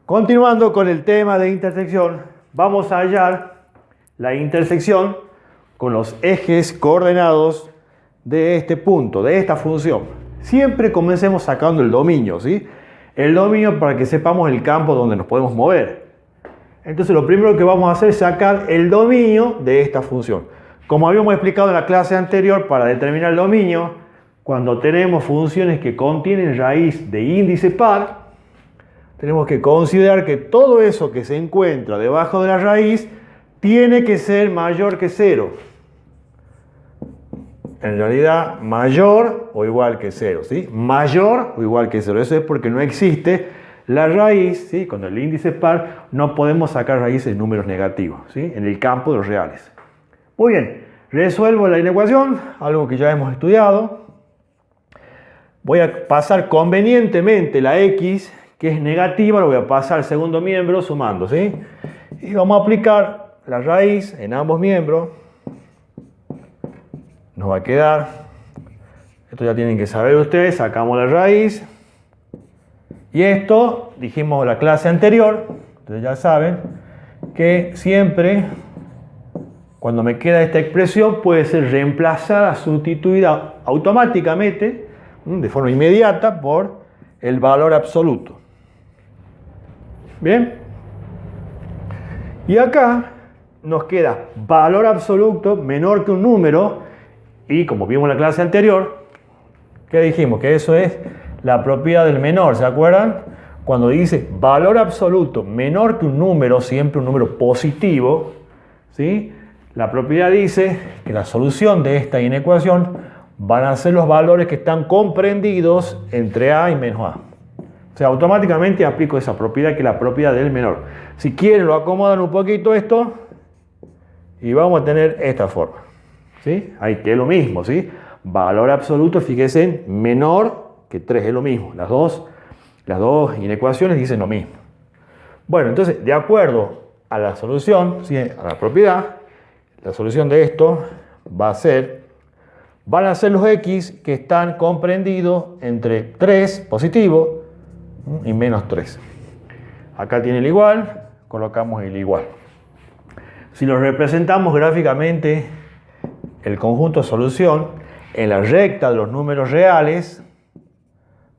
Continuando con el tema de intersección, vamos a hallar la intersección con los ejes coordenados de este punto, de esta función. Siempre comencemos sacando el dominio, ¿sí? El dominio para que sepamos el campo donde nos podemos mover. Entonces lo primero que vamos a hacer es sacar el dominio de esta función. Como habíamos explicado en la clase anterior, para determinar el dominio, cuando tenemos funciones que contienen raíz de índice par, tenemos que considerar que todo eso que se encuentra debajo de la raíz tiene que ser mayor que 0. En realidad, mayor o igual que 0, ¿sí? Mayor o igual que 0. Eso es porque no existe la raíz, ¿sí? Con el índice par no podemos sacar raíces de números negativos, ¿sí? En el campo de los reales. Muy bien, resuelvo la inecuación, algo que ya hemos estudiado. Voy a pasar convenientemente la x, que es negativa, lo voy a pasar al segundo miembro sumando, ¿sí? Y vamos a aplicar la raíz en ambos miembros. Nos va a quedar, esto ya tienen que saber ustedes, sacamos la raíz. Y esto, dijimos en la clase anterior, ustedes ya saben, que siempre, cuando me queda esta expresión, puede ser reemplazada, sustituida automáticamente, de forma inmediata, por el valor absoluto. Bien. Y acá nos queda valor absoluto menor que un número, y como vimos en la clase anterior, ¿qué dijimos? Que eso es la propiedad del menor, ¿se acuerdan? Cuando dice valor absoluto menor que un número, siempre un número positivo, ¿sí? La propiedad dice que la solución de esta inecuación van a ser los valores que están comprendidos entre a y menos a. O sea, automáticamente aplico esa propiedad que es la propiedad del menor. Si quieren lo acomodan un poquito esto y vamos a tener esta forma, ¿sí? Ahí que es lo mismo, ¿sí? Valor absoluto, fíjense, menor que 3 es lo mismo. Las dos inecuaciones dicen lo mismo. Bueno, entonces, de acuerdo a la solución, ¿sí? A la propiedad, la solución de esto van a ser los x que están comprendidos entre 3 positivo y menos 3. Acá tiene el igual, colocamos el igual. Si lo representamos gráficamente, el conjunto de solución, en la recta de los números reales,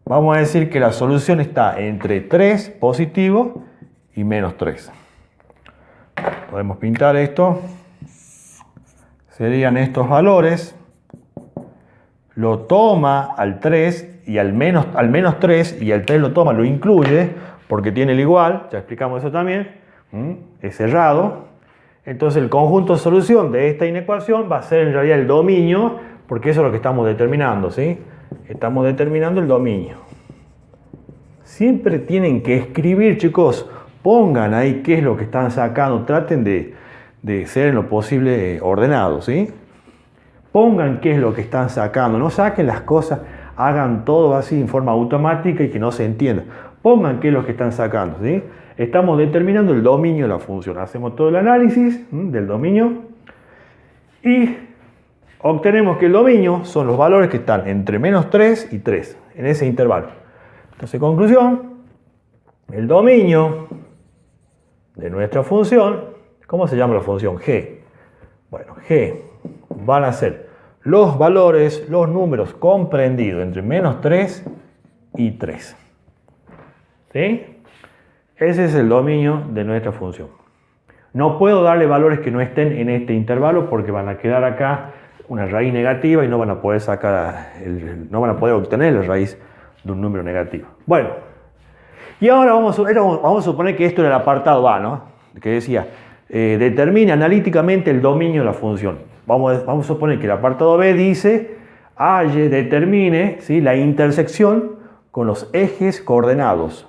vamos a decir que la solución está entre 3 positivo y menos 3. Podemos pintar esto. Serían estos valores. Lo toma al 3 y al menos 3 y al 3 lo toma, lo incluye porque tiene el igual, ya explicamos eso también, es cerrado. Entonces el conjunto de solución de esta inecuación va a ser en realidad el dominio, porque eso es lo que estamos determinando, ¿sí? Estamos determinando el dominio. Siempre tienen que escribir, chicos, pongan ahí qué es lo que están sacando, traten de ser en lo posible ordenados, ¿sí? Pongan qué es lo que están sacando, no saquen las cosas, hagan todo así en forma automática y que no se entienda. Pongan qué es lo que están sacando, ¿sí? Estamos determinando el dominio de la función. Hacemos todo el análisis del dominio y obtenemos que el dominio son los valores que están entre menos 3 y 3, en ese intervalo. Entonces, conclusión, el dominio de nuestra función, ¿cómo se llama la función? G. Bueno, G van a ser los valores, los números comprendidos entre menos 3 y 3. ¿Sí? Ese es el dominio de nuestra función. No puedo darle valores que no estén en este intervalo porque van a quedar acá una raíz negativa y no van a poder no van a poder obtener la raíz de un número negativo. Bueno, y ahora vamos a suponer que esto era el apartado A, ¿no? Que decía, determina analíticamente el dominio de la función. Vamos a suponer que el apartado B dice, determine, ¿sí?, la intersección con los ejes coordenados.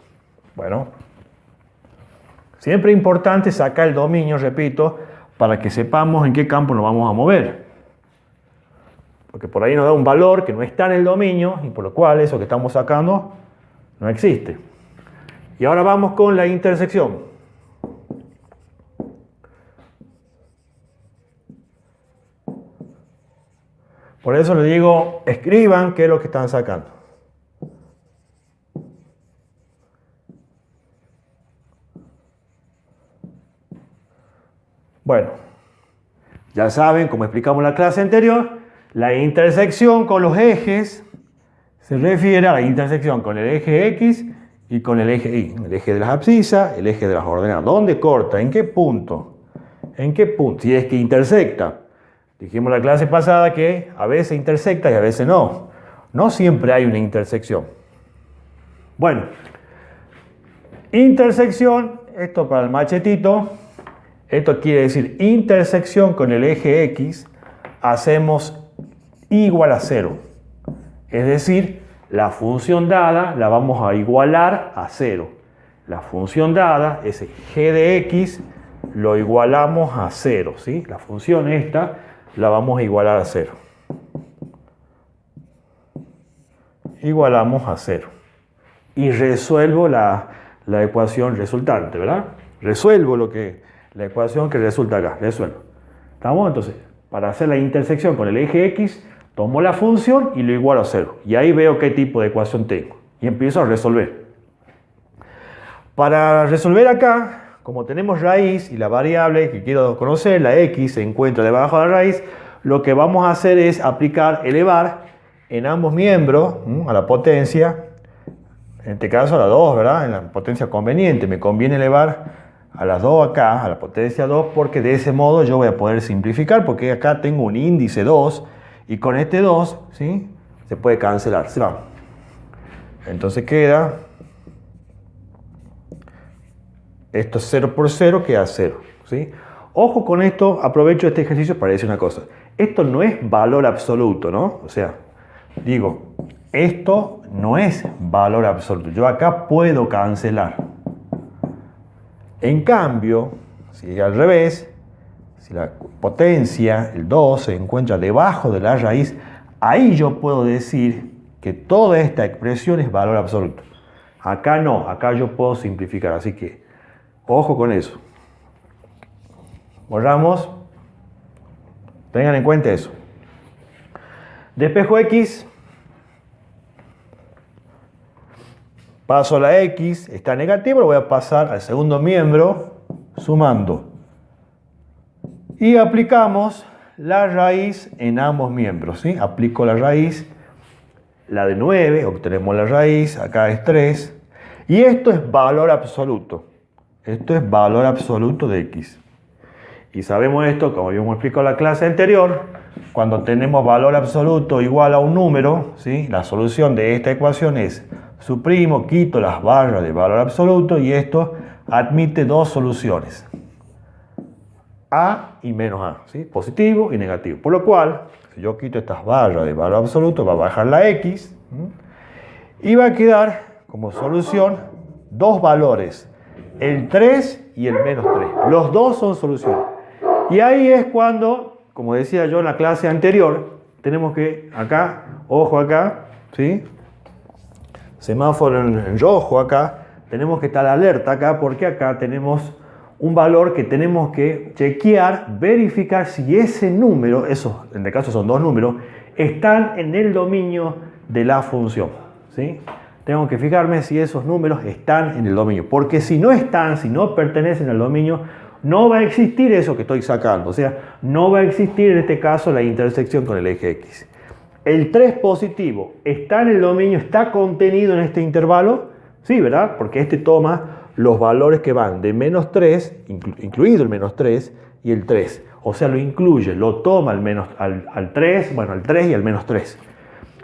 Bueno, siempre es importante sacar el dominio, repito, para que sepamos en qué campo nos vamos a mover. Porque por ahí nos da un valor que no está en el dominio y por lo cual eso que estamos sacando no existe. Y ahora vamos con la intersección. Por eso les digo, escriban qué es lo que están sacando. Bueno, ya saben, como explicamos en la clase anterior, la intersección con los ejes se refiere a la intersección con el eje X y con el eje Y. El eje de las abscisas, el eje de las ordenadas. ¿Dónde corta? ¿En qué punto? ¿En qué punto? Si es que intersecta. Dijimos en la clase pasada que a veces intersecta y a veces no. No siempre hay una intersección. Bueno, intersección, esto para el machetito, esto quiere decir intersección con el eje X, hacemos igual a 0. Es decir, la función dada la vamos a igualar a 0. La función dada, ese g de x, lo igualamos a 0. ¿Sí? La función esta la vamos a igualar a 0. Igualamos a 0. Y resuelvo la ecuación resultante, ¿verdad? Resuelvo la ecuación que resulta acá. Resuelvo. ¿Estamos? Entonces, para hacer la intersección con el eje X, tomo la función y lo igualo a 0. Y ahí veo qué tipo de ecuación tengo. Y empiezo a resolver. Para resolver acá, como tenemos raíz y la variable que quiero conocer, la x, se encuentra debajo de la raíz, lo que vamos a hacer es aplicar elevar en ambos miembros a la potencia, en este caso a la 2, ¿verdad? En la potencia conveniente. Me conviene elevar a las 2 acá, a la potencia 2, porque de ese modo yo voy a poder simplificar, porque acá tengo un índice 2, y con este 2, ¿sí? Se puede cancelar, se va. Entonces queda, esto es 0 por 0, queda 0, ¿sí? Ojo con esto, aprovecho este ejercicio para decir una cosa. Esto no es valor absoluto, ¿no? O sea, digo, esto no es valor absoluto. Yo acá puedo cancelar. En cambio, si es al revés, si la potencia, el 2, se encuentra debajo de la raíz, ahí yo puedo decir que toda esta expresión es valor absoluto. Acá no, acá yo puedo simplificar, así que ojo con eso. Borramos. Tengan en cuenta eso. Despejo X. Paso la X, está negativo, lo voy a pasar al segundo miembro sumando. Y aplicamos la raíz en ambos miembros, ¿sí? Aplico la raíz, la de 9, obtenemos la raíz, acá es 3. Y esto es valor absoluto. Esto es valor absoluto de X. Y sabemos esto, como habíamos explicado en la clase anterior, cuando tenemos valor absoluto igual a un número, ¿sí? La solución de esta ecuación es suprimo, quito las barras de valor absoluto y esto admite dos soluciones. A y menos A, ¿sí? Positivo y negativo. Por lo cual, si yo quito estas barras de valor absoluto, va a bajar la X, ¿sí? Y va a quedar como solución dos valores, el 3 y el menos 3. Los dos son soluciones. Y ahí es cuando, como decía yo en la clase anterior, tenemos que acá, ojo acá, ¿sí? Semáforo en rojo acá, tenemos que estar alerta acá porque acá tenemos un valor que tenemos que chequear, verificar si ese número, esos en este caso son dos números, están en el dominio de la función, ¿sí? Tengo que fijarme si esos números están en el dominio, porque si no están, si no pertenecen al dominio, no va a existir eso que estoy sacando, o sea, no va a existir en este caso la intersección con el eje X. El 3 positivo está en el dominio, está contenido en este intervalo, sí, ¿verdad? Porque este toma los valores que van de menos 3, incluido el menos 3, y el 3. O sea, lo incluye, lo toma al 3, bueno, al 3 y al menos 3.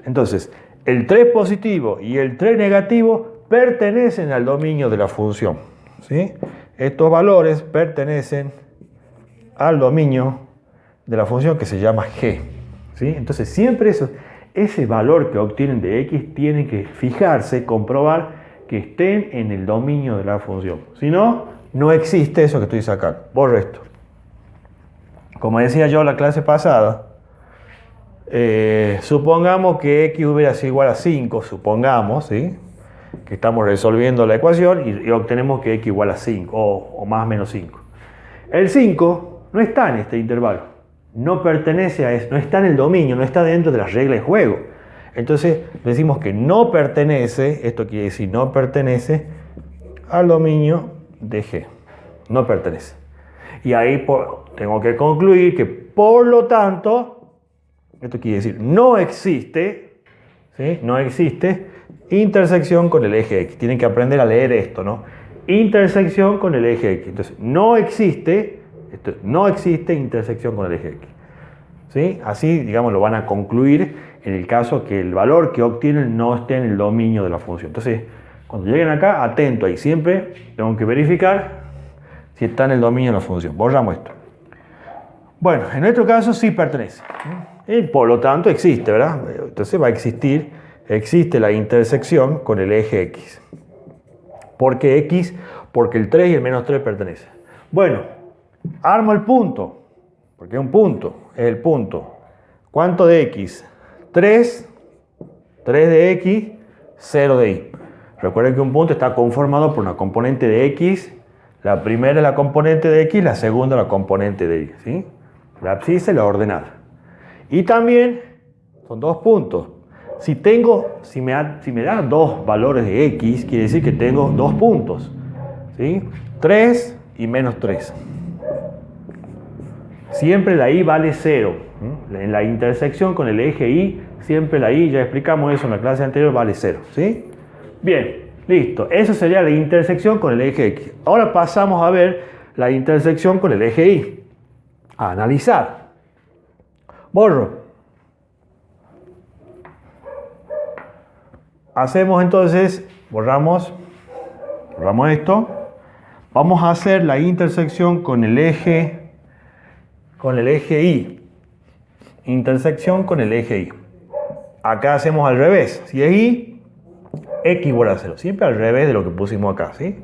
Entonces, el 3 positivo y el 3 negativo pertenecen al dominio de la función, ¿sí? Estos valores pertenecen al dominio de la función que se llama g, ¿sí? Entonces, siempre ese valor que obtienen de x tienen que fijarse, comprobar que estén en el dominio de la función. Si no, no existe eso que estoy sacando. Borro esto. Como decía yo en la clase pasada, supongamos que x hubiera sido igual a 5, supongamos, ¿sí? Que estamos resolviendo la ecuación y obtenemos que x igual a 5 o más o menos 5. El 5 no está en este intervalo, no pertenece a eso, no está en el dominio, no está dentro de las reglas de juego. Entonces decimos que no pertenece, esto quiere decir no pertenece al dominio de G, no pertenece. Y ahí tengo que concluir que, por lo tanto, esto quiere decir, no existe, ¿sí? No existe intersección con el eje X. Tienen que aprender a leer esto, ¿no? Intersección con el eje X. Entonces, no existe intersección con el eje X. ¿Sí? Así, digamos, lo van a concluir en el caso que el valor que obtienen no esté en el dominio de la función. Entonces, cuando lleguen acá, atento ahí. Siempre tengo que verificar si está en el dominio de la función. Borramos esto. Bueno, en nuestro caso sí pertenece. Y por lo tanto existe, ¿verdad? Entonces va a existe la intersección con el eje X. ¿Por qué X? Porque el 3 y el menos 3 pertenecen. Bueno, armo el punto, porque es un punto, es el punto. ¿Cuánto de X? 3 de X, 0 de Y. Recuerden que un punto está conformado por una componente de X. La primera es la componente de X, la segunda la componente de Y, ¿sí? La abscisa y la ordenada. Y también son dos puntos. Si me da dos valores de X, quiere decir que tengo dos puntos, ¿sí? 3 y menos 3. Siempre la Y vale 0. En la intersección con el eje Y, siempre la Y, ya explicamos eso en la clase anterior, vale 0, ¿sí? Bien, listo. Eso sería la intersección con el eje X. Ahora pasamos a ver la intersección con el eje Y. A analizar. Borro. Hacemos entonces, borramos esto. Vamos a hacer la intersección con el eje Y. Intersección con el eje Y. Acá hacemos al revés. Si es Y, X igual a 0. Siempre al revés de lo que pusimos acá, ¿sí?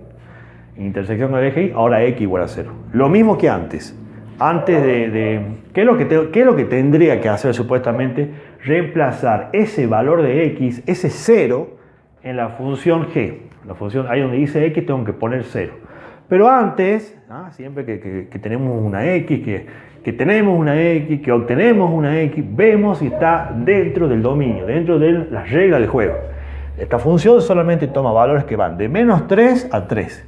Intersección con el eje Y, ahora X igual a 0. Lo mismo que antes. ¿Qué es lo que tendría que hacer supuestamente? Reemplazar ese valor de X, ese 0, en la función G. La función, ahí donde dice X tengo que poner 0. Pero antes, siempre que tenemos una X, que tenemos una X, que obtenemos una X, vemos si está dentro del dominio, dentro de las reglas del juego. Esta función solamente toma valores que van de menos 3 a 3.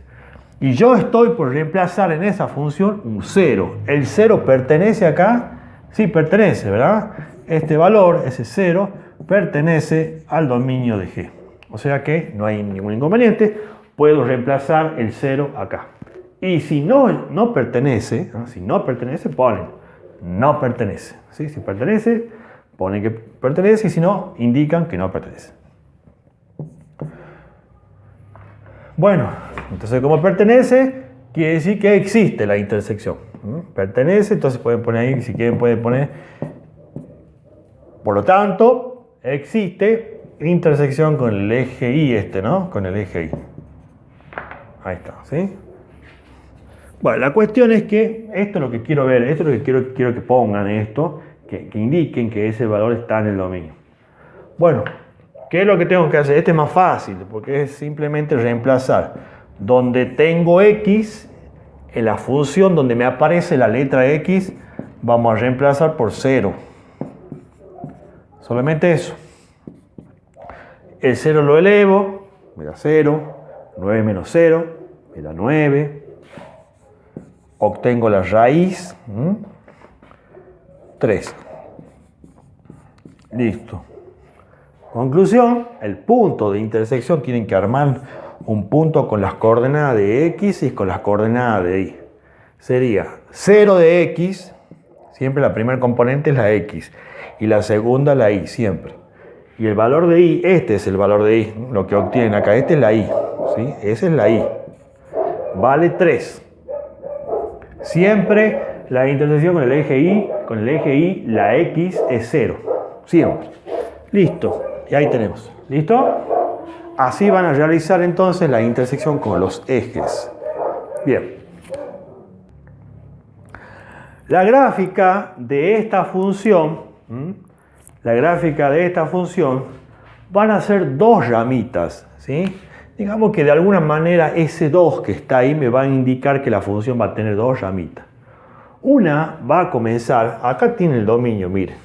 Y yo estoy por reemplazar en esa función un 0. ¿El 0 pertenece acá? Sí, pertenece, ¿verdad? Este valor, ese 0, pertenece al dominio de G. O sea que no hay ningún inconveniente. Puedo reemplazar el 0 acá. Y si no pertenece, ponen no pertenece. ¿Sí? Si pertenece, ponen que pertenece. Y si no, indican que no pertenece. Bueno, entonces como pertenece, quiere decir que existe la intersección. Pertenece, entonces pueden poner ahí, si quieren pueden poner, por lo tanto, existe intersección con el eje Y ¿no? Con el eje Y. Ahí está, ¿sí? Bueno, la cuestión es que esto es lo que quiero ver, esto es lo que quiero que pongan esto, que indiquen que ese valor está en el dominio. Bueno, ¿qué es lo que tengo que hacer? Este es más fácil, porque es simplemente reemplazar donde tengo X, en la función donde me aparece la letra X, vamos a reemplazar por 0. Solamente eso. El 0 lo elevo, me da 0, 9 menos 0, me da 9. Obtengo la raíz, 3. Listo. Conclusión, el punto de intersección tienen que armar un punto con las coordenadas de X y con las coordenadas de Y. Sería 0 de X, siempre la primera componente es la X y la segunda la Y, siempre. Y el valor de Y, este es el valor de Y, lo que obtienen acá, este es la Y, ¿sí? Esa es la Y. Vale 3. Siempre la intersección con el eje Y, la X es 0, siempre. Listo. Y ahí tenemos. ¿Listo? Así van a realizar entonces la intersección con los ejes. Bien. La gráfica de esta función, van a ser dos ramitas, ¿sí? Digamos que de alguna manera ese 2 que está ahí me va a indicar que la función va a tener dos ramitas. Una va a comenzar, acá tiene el dominio, miren,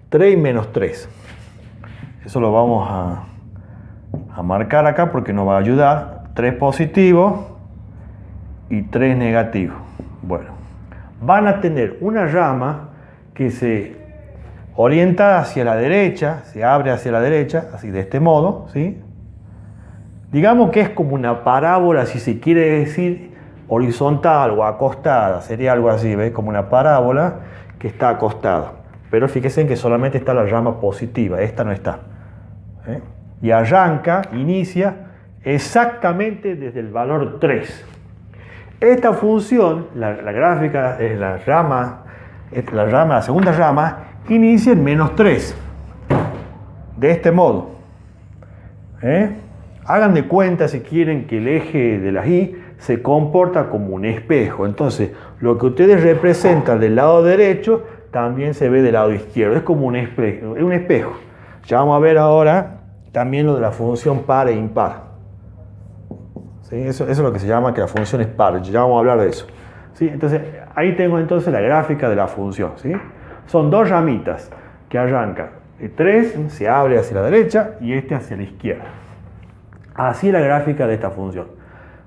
3 y menos 3. Eso lo vamos a marcar acá porque nos va a ayudar. 3 positivo y 3 negativo. Bueno, van a tener una rama que se orienta hacia la derecha, se abre hacia la derecha, así de este modo, ¿sí? Digamos que es como una parábola, si se quiere decir, horizontal o acostada, sería algo así, ¿ves? Como una parábola que está acostada. Pero fíjense en que solamente está la rama positiva, esta no está. Y arranca, inicia exactamente desde el valor 3. Esta función, la gráfica, la segunda rama, inicia en -3. De este modo. Hagan de cuenta, si quieren, que el eje de la Y se comporta como un espejo. Entonces, lo que ustedes representan del lado derecho también se ve del lado izquierdo. Es como un espejo. Ya vamos a ver ahora también lo de la función par e impar. ¿Sí? Eso es lo que se llama que la función es par. Ya vamos a hablar de eso. ¿Sí? Entonces, ahí tengo entonces la gráfica de la función. ¿Sí? Son dos ramitas que arrancan. El 3 se abre hacia la derecha y este hacia la izquierda. Así es la gráfica de esta función.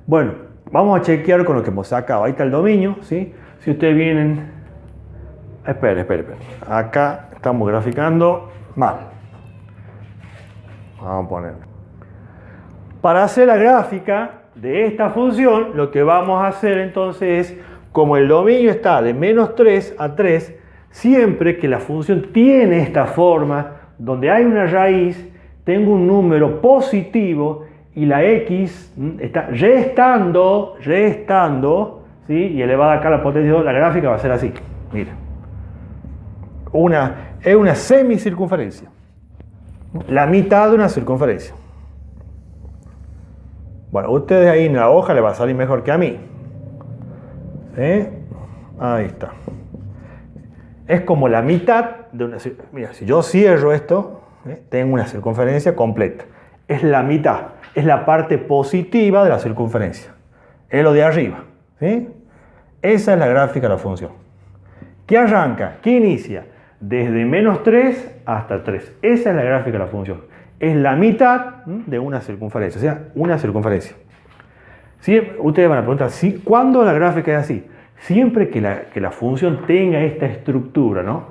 Bueno, vamos a chequear con lo que hemos sacado. Ahí está el dominio, ¿sí? Si ustedes vienen... Espera. Acá estamos graficando mal. Vamos a poner. Para hacer la gráfica de esta función, lo que vamos a hacer entonces es, como el dominio está de -3 a 3, siempre que la función tiene esta forma, donde hay una raíz, tengo un número positivo y la x está restando, ¿sí? Y elevada acá a la potencia 2, la gráfica va a ser así. Mira. Es una semicircunferencia. La mitad de una circunferencia. Bueno, ustedes ahí en la hoja le va a salir mejor que a mí. ¿Sí? Ahí está. Es como la mitad de una circunferencia. Mira, si yo cierro esto, tengo una circunferencia completa. Es la mitad. Es la parte positiva de la circunferencia. Es lo de arriba. ¿Sí? Esa es la gráfica de la función. ¿Qué arranca? ¿Qué inicia? Desde -3 hasta 3. Esa es la gráfica de la función. Es la mitad de una circunferencia. O sea, una circunferencia. ¿Sí? Ustedes van a preguntar, ¿sí? ¿Cuándo la gráfica es así? Siempre que la función tenga esta estructura, ¿no?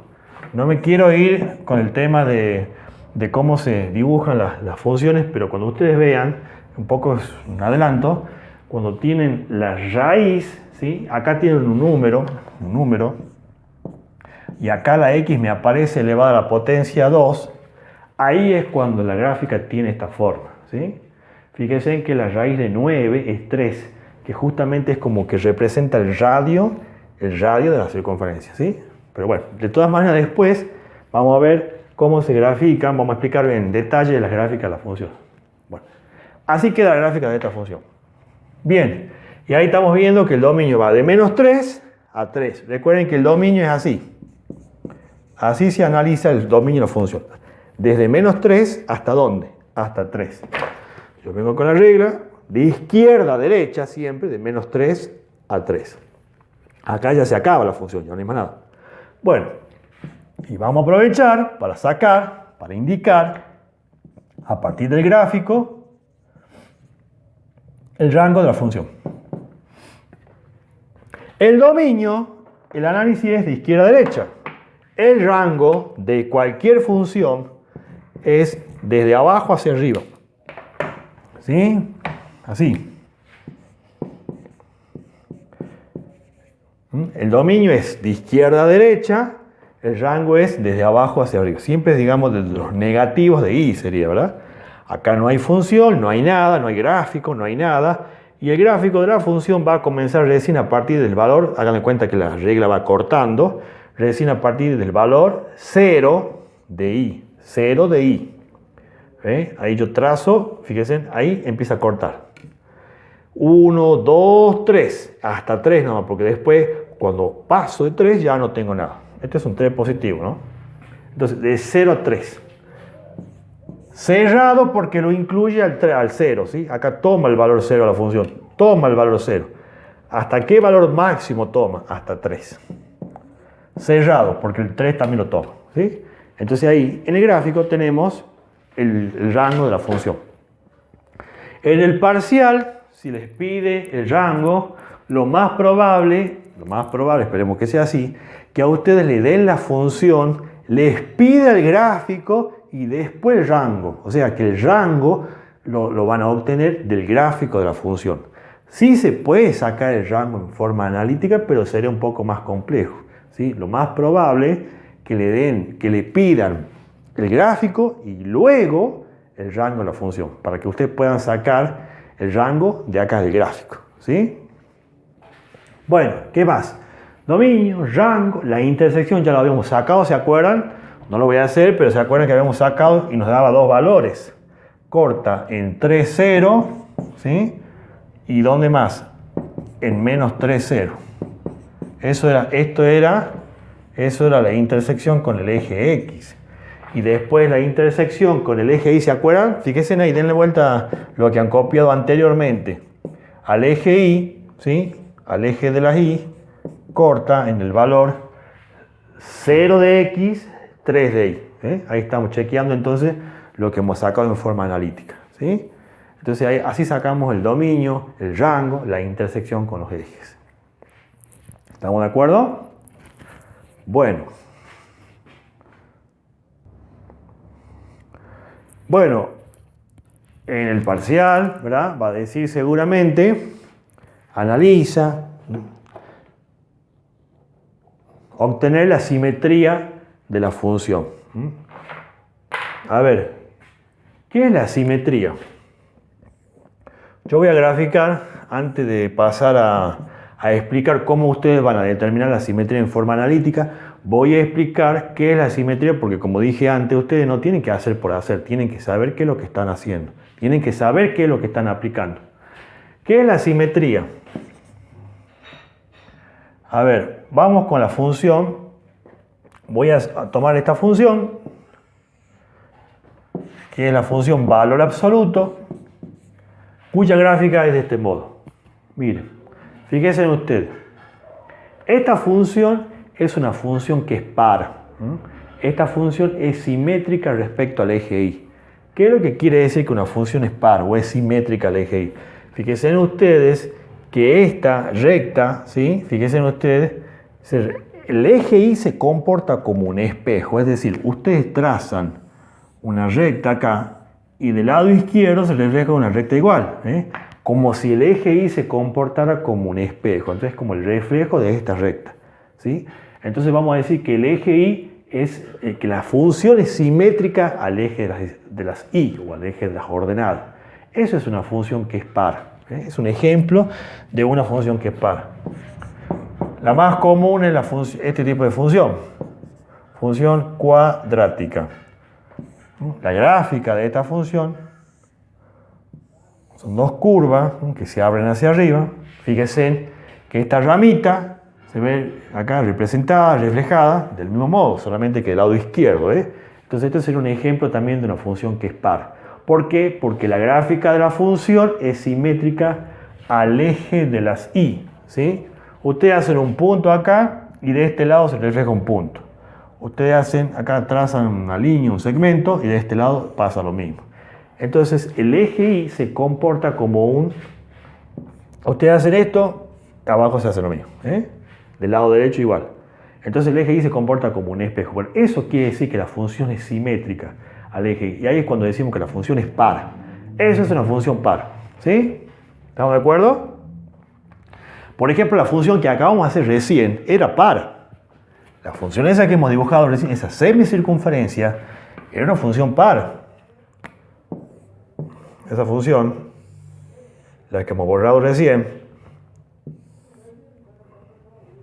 No me quiero ir con el tema de cómo se dibujan las funciones, pero cuando ustedes vean, un poco es un adelanto, cuando tienen la raíz, ¿sí? Acá tienen un número, y acá la x me aparece elevada a la potencia 2, ahí es cuando la gráfica tiene esta forma, ¿sí? Fíjense en que la raíz de 9 es 3, que justamente es como que representa el radio de la circunferencia, ¿sí? Pero bueno, de todas maneras después vamos a ver cómo se grafican, vamos a explicar en detalle las gráficas de la función. Bueno, así queda la gráfica de esta función. Bien, y ahí estamos viendo que el dominio va de -3 a 3. Recuerden que el dominio es así. Así se analiza el dominio de la función. Desde -3 hasta ¿dónde? Hasta 3. Yo vengo con la regla de izquierda a derecha siempre, de -3 a 3. Acá ya se acaba la función, ya no hay más nada. Bueno, y vamos a aprovechar para sacar, para indicar, a partir del gráfico, el rango de la función. El dominio, el análisis es de izquierda a derecha. El rango de cualquier función es desde abajo hacia arriba. ¿Sí? Así. El dominio es de izquierda a derecha, el rango es desde abajo hacia arriba. Siempre es, digamos, de los negativos de y sería, ¿verdad? Acá no hay función, no hay nada, no hay gráfico, no hay nada. Y el gráfico de la función va a comenzar recién a partir del valor, hagan de cuenta que la regla va cortando, recién a partir del valor 0 de i. 0 de i. Ahí yo trazo, fíjense, ahí empieza a cortar. 1, 2, 3, hasta 3 nomás, porque después cuando paso de 3 ya no tengo nada. Este es un 3 positivo, ¿no? Entonces, de 0 a 3. Cerrado porque lo incluye al 0, ¿sí? Acá toma el valor 0 la función, toma el valor 0. ¿Hasta qué valor máximo toma? Hasta 3. Cerrado, porque el 3 también lo toma, ¿sí? Entonces ahí, en el gráfico tenemos el rango de la función. En el parcial, si les pide el rango, lo más probable, esperemos que sea así, que a ustedes le den la función, les pida el gráfico y después el rango. O sea que el rango lo van a obtener del gráfico de la función. Sí se puede sacar el rango en forma analítica, pero sería un poco más complejo, ¿sí? Lo más probable que le pidan el gráfico y luego el rango de la función, para que ustedes puedan sacar el rango de acá del gráfico, ¿sí? Bueno, ¿qué más? Dominio, rango, la intersección ya lo habíamos sacado, ¿se acuerdan? No lo voy a hacer, pero ¿se acuerdan que habíamos sacado y nos daba dos valores? Corta en 3, 0, ¿sí? ¿Y dónde más? En menos 3, 0. Eso era la intersección con el eje X. Y después la intersección con el eje Y, ¿se acuerdan? Fíjense ahí, denle vuelta lo que han copiado anteriormente. Al eje Y, ¿sí? Al eje de la Y, corta en el valor 0 de X, 3 de Y. ¿Eh? Ahí estamos chequeando entonces lo que hemos sacado en forma analítica, ¿sí? Entonces así sacamos el dominio, el rango, la intersección con los ejes. ¿Estamos de acuerdo? Bueno. Bueno, en el parcial, ¿verdad? Va a decir seguramente, analiza, obtener la simetría de la función. A ver, ¿qué es la simetría? Yo voy a graficar, antes de pasar a explicar cómo ustedes van a determinar la simetría en forma analítica, voy a explicar qué es la simetría, porque como dije antes, ustedes no tienen que hacer por hacer, tienen que saber qué es lo que están haciendo, tienen que saber qué es lo que están aplicando. ¿Qué es la simetría? A ver, vamos con la función. Voy a tomar esta función, que es la función valor absoluto, cuya gráfica es de este modo. Miren, fíjense en ustedes. Esta función es una función que es par. Esta función es simétrica respecto al eje Y. ¿Qué es lo que quiere decir que una función es par o es simétrica al eje Y? Fíjense en ustedes que esta recta, ¿sí? Fíjense en ustedes, el eje Y se comporta como un espejo, es decir, ustedes trazan una recta acá y del lado izquierdo se refleja una recta igual, como si el eje Y se comportara como un espejo, entonces como el reflejo de esta recta, ¿sí? Entonces vamos a decir que el eje Y es que la función es simétrica al eje de las Y o al eje de las ordenadas. Eso es una función que es par, es un ejemplo de una función que es par. La más común es este tipo de función cuadrática. La gráfica de esta función son dos curvas que se abren hacia arriba. Fíjense que esta ramita se ve acá representada, reflejada, del mismo modo, solamente que del lado izquierdo. Entonces este sería un ejemplo también de una función que es par. ¿Por qué? Porque la gráfica de la función es simétrica al eje de las Y, ¿sí? Ustedes hacen un punto acá y de este lado se refleja un punto. Ustedes hacen, acá trazan una línea, un segmento, y de este lado pasa lo mismo. Entonces el eje Y se comporta como un... Ustedes hacen esto, abajo se hace lo mismo. Del lado derecho igual. Entonces el eje Y se comporta como un espejo. Bueno, eso quiere decir que la función es simétrica al eje Y. Y ahí es cuando decimos que la función es par. Eso es una función par. ¿Sí? ¿Estamos de acuerdo? Por ejemplo, la función que acabamos de hacer recién era par. La función esa que hemos dibujado recién, esa semicircunferencia, era una función par. Esa función, la que hemos borrado recién,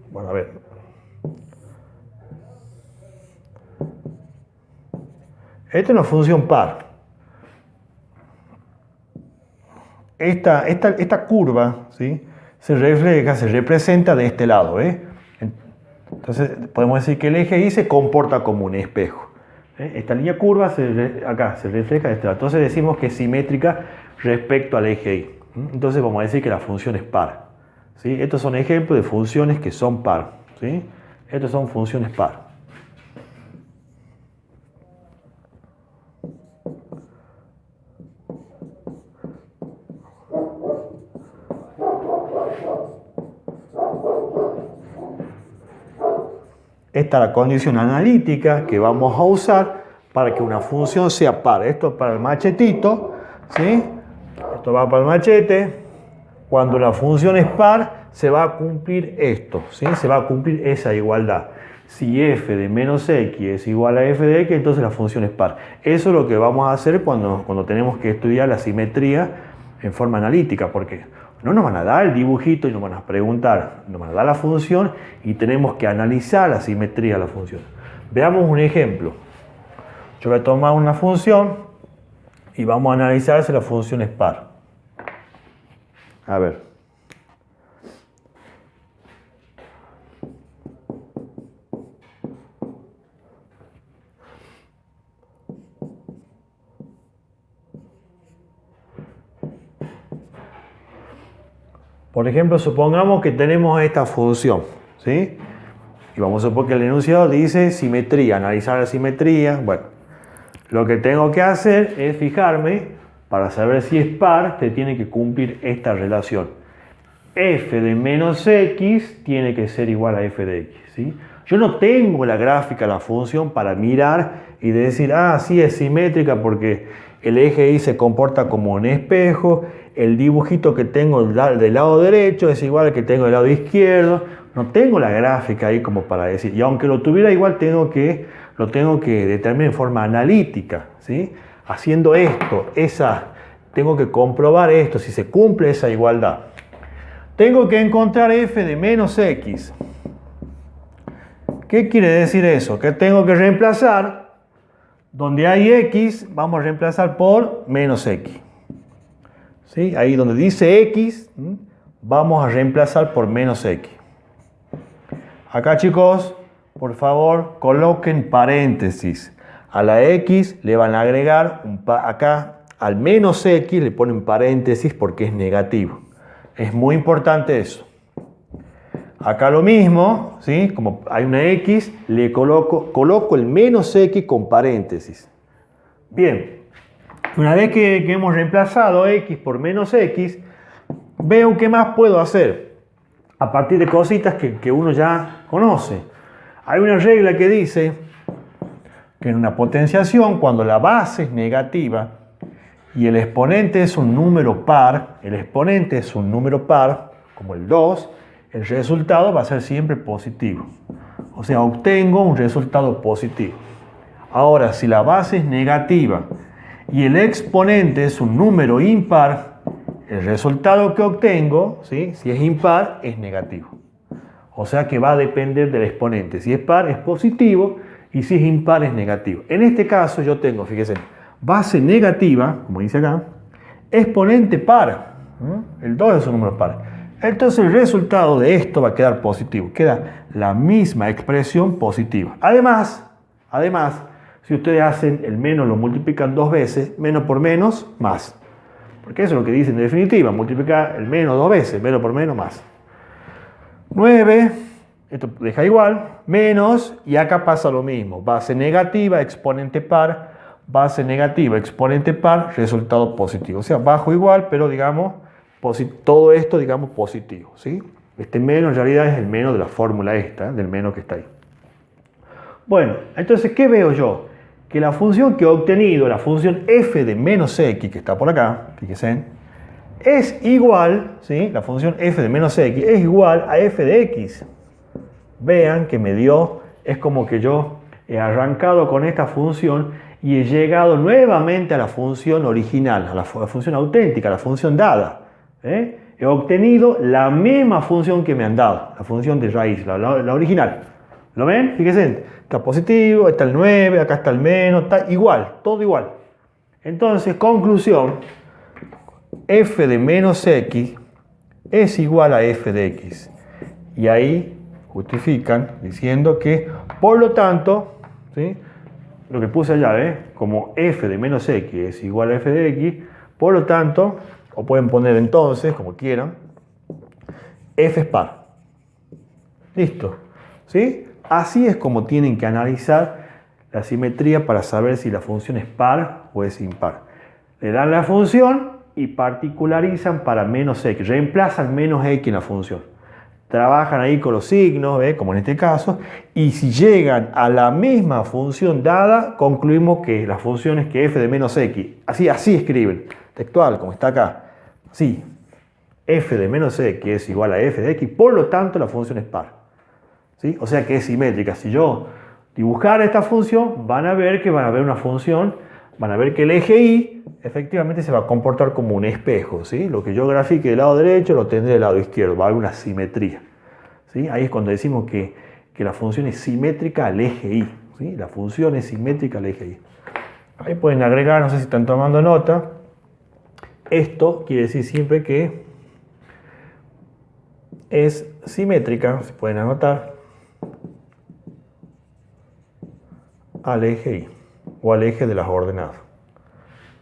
bueno, a ver. Esta es una función par. Esta curva, ¿sí? Se refleja, se representa de este lado. Entonces podemos decir que el eje Y se comporta como un espejo. Esta línea curva acá se refleja de este lado. Entonces decimos que es simétrica respecto al eje Y. Entonces vamos a decir que la función es par. ¿Sí? Estos son ejemplos de funciones que son par. ¿Sí? Estas son funciones par. Esta es la condición analítica que vamos a usar para que una función sea par. Esto es para el machetito, ¿sí? Esto va para el machete. Cuando la función es par, se va a cumplir esto, ¿sí? Se va a cumplir esa igualdad. Si f de menos x es igual a f de x, entonces la función es par. Eso es lo que vamos a hacer cuando tenemos que estudiar la simetría en forma analítica, porque no nos van a dar el dibujito y nos van a preguntar, nos van a dar la función y tenemos que analizar la simetría de la función. Veamos un ejemplo. Yo voy a tomar una función y vamos a analizar si la función es par. A ver. Por ejemplo, supongamos que tenemos esta función, ¿sí? Y vamos a suponer que el enunciado dice simetría, analizar la simetría. Bueno, lo que tengo que hacer es fijarme, para saber si es par, te tiene que cumplir esta relación. F de menos x tiene que ser igual a f de x, ¿sí? Yo no tengo la gráfica de la función para mirar y decir, ah, sí es simétrica porque el eje y se comporta como un espejo, el dibujito que tengo del lado derecho es igual al que tengo del lado izquierdo. No tengo la gráfica ahí como para decir, y aunque lo tuviera igual lo tengo que determinar en forma analítica, ¿sí? Haciendo esto, tengo que comprobar esto, si se cumple esa igualdad. Tengo que encontrar f de menos x. ¿Qué quiere decir eso? Que tengo que reemplazar, donde hay x, vamos a reemplazar por menos x. ¿Sí? Ahí donde dice x, vamos a reemplazar por menos x. Acá, chicos, por favor, coloquen paréntesis. A la x le van a agregar, acá al menos x le ponen paréntesis porque es negativo. Es muy importante eso. Acá lo mismo, ¿sí? Como hay una x, le coloco el menos x con paréntesis. Bien, una vez que hemos reemplazado x por menos x, veo qué más puedo hacer a partir de cositas que uno ya conoce. Hay una regla que dice que en una potenciación, cuando la base es negativa y el exponente es un número par, como el 2, el resultado va a ser siempre positivo. O sea, obtengo un resultado positivo. Ahora, si la base es negativa y el exponente es un número impar, el resultado que obtengo, ¿sí? Si es impar, es negativo. O sea que va a depender del exponente. Si es par, es positivo, y si es impar, es negativo. En este caso yo tengo, fíjense, base negativa, como dice acá, exponente par. El 2 es un número par. Entonces el resultado de esto va a quedar positivo. Queda la misma expresión positiva. Además, si ustedes hacen el menos, lo multiplican 2 veces, menos por menos, más. Porque eso es lo que dice en definitiva, multiplicar el menos 2 veces, menos por menos, más. 9, esto deja igual, menos, y acá pasa lo mismo. Base negativa, exponente par, base negativa, exponente par, resultado positivo. O sea, bajo igual, pero digamos, todo esto, digamos, positivo, ¿sí? Este menos en realidad es el menos de la fórmula esta, del menos que está ahí. Bueno, entonces, ¿qué veo yo? Que la función que he obtenido, la función f de menos x, que está por acá, fíjense, es igual, ¿sí? La función f de menos x es igual a f de x. Vean que me dio, es como que yo he arrancado con esta función y he llegado nuevamente a la función original, a la función auténtica, a la función dada. He obtenido la misma función que me han dado, la función de raíz, la original. ¿Lo ven? Fíjense, está positivo, está el 9, acá está el menos, está igual, todo igual. Entonces, conclusión, f de menos x es igual a f de x. Y ahí justifican diciendo que, por lo tanto, ¿sí? Lo que puse allá, como f de menos x es igual a f de x, por lo tanto, o pueden poner entonces, como quieran, f es par. Listo. ¿Sí? Así es como tienen que analizar la simetría para saber si la función es par o es impar. Le dan la función y particularizan para menos x, reemplazan menos x en la función. trabajan ahí con los signos, ¿ve? Como en este caso, y si llegan a la misma función dada, concluimos que la función es que f de menos x. Así escriben, textual, como está acá. Sí, f de menos x es igual a f de x, por lo tanto la función es par. ¿Sí? O sea que es simétrica. Si yo dibujara esta función, van a ver que van a ver una función, van a ver que el eje y efectivamente se va a comportar como un espejo. ¿Sí? Lo que yo grafique del lado derecho lo tendré del lado izquierdo, va a haber una simetría. ¿Sí? Ahí es cuando decimos que la función es simétrica al eje y. ¿Sí? La función es simétrica al eje y. Ahí pueden agregar, no sé si están tomando nota, esto quiere decir siempre que es simétrica, si pueden anotar, al eje y o al eje de las ordenadas.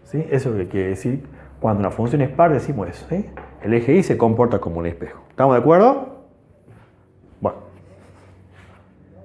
¿Sí? Eso es lo que quiere decir cuando una función es par, decimos eso. ¿Sí? El eje y se comporta como un espejo. ¿Estamos de acuerdo?